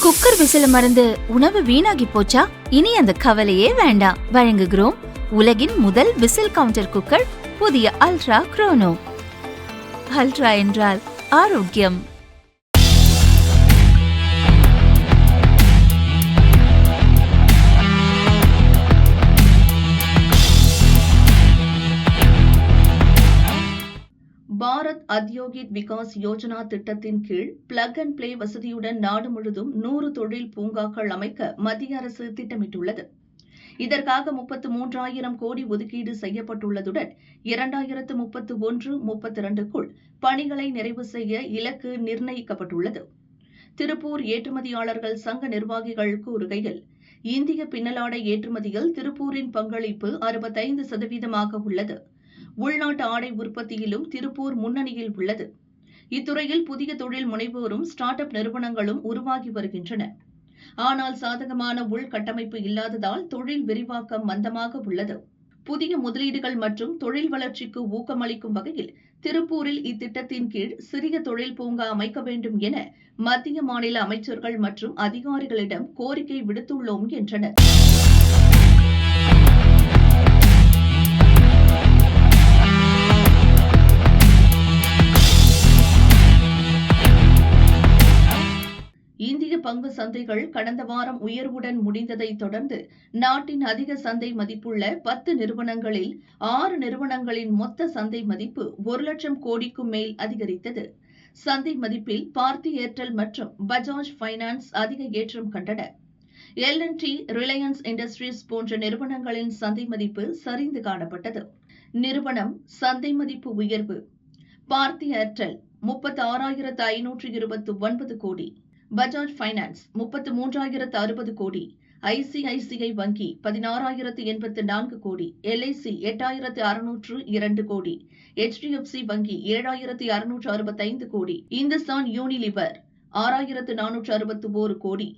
Cooker விசில மறந்து உணவு வீணாகி போச்சா? இனி அந்த கவலையே வேண்டாம். வழங்குகிறோம் உலகின் முதல் விசில் கவுண்டர் குக்கர், புதிய அல்ட்ரா குரோனோ. அல்ட்ரா என்றால் ஆரோக்கியம். பாரத் அத்யோகிக் விகாஸ் யோஜனா திட்டத்தின் கீழ் பிளக் அண்ட் பிளே வசதியுடன் நாடு முழுவதும் 100 தொழில் பூங்காக்கள் அமைக்க மத்திய அரசு திட்டமிட்டுள்ளது. இதற்காக 33,000 கோடி ஒதுக்கீடு செய்யப்பட்டுள்ளதுடன் 2031-32க்குள் பணிகளை நிறைவு செய்ய இலக்கு நிர்ணயிக்கப்பட்டுள்ளது. திருப்பூர் ஏற்றுமதியாளர்கள் சங்க நிர்வாகிகள் கூறுகையில், இந்திய பின்னலாடை ஏற்றுமதியில் திருப்பூரின் பங்களிப்பு 65% உள்ளது. உள்நாட்டு ஆடை உற்பத்தியிலும் திருப்பூர் முன்னணியில் உள்ளது. இத்துறையில் புதிய தொழில் முனைவோரும் ஸ்டார்ட் அப் நிறுவனங்களும் உருவாகி வருகின்றன. ஆனால் சாதகமான உள்கட்டமைப்பு இல்லாததால் தொழில் விரிவாக்கம் மந்தமாக உள்ளது. புதிய முதலீடுகள் மற்றும் தொழில் வளர்ச்சிக்கு ஊக்கமளிக்கும் வகையில் திருப்பூரில் இத்திட்டத்தின் கீழ் சிறிய தொழில் பூங்கா அமைக்க வேண்டும் என மத்திய மாநில அமைச்சர்கள் மற்றும் அதிகாரிகளிடம் கோரிக்கை விடுத்துள்ளோம் என்றனர். இந்திய பங்கு சந்தைகள் கடந்த வாரம் உயர்வுடன் முடிந்ததை தொடர்ந்து நாட்டின் அதிக சந்தை மதிப்புள்ள 10 நிறுவனங்களில் 6 நிறுவனங்களின் மொத்த சந்தை மதிப்பு 1 லட்சம் கோடிக்கும் மேல் அதிகரித்தது. சந்தை மதிப்பில் பார்த்தி ஏர்டெல் மற்றும் பஜாஜ் பைனான்ஸ் அதிக ஏற்றம் கண்டன. L&T, ரிலையன்ஸ் இண்டஸ்ட்ரீஸ் போன்ற நிறுவனங்களின் சந்தை மதிப்பு சரிந்து காணப்பட்டது. நிறுவனம் சந்தை மதிப்பு உயர்வு: பார்த்தி ஏர்டெல் 36,529 கோடி, பஜாஜ் பைனான்ஸ் 33,060 கோடி, ICICI வங்கி 16,084 கோடி, LIC 8,602 கோடி, HDFC வங்கி 7,665 கோடி, இந்துஸ்தான் யூனிலிவர் 6,461 கோடி.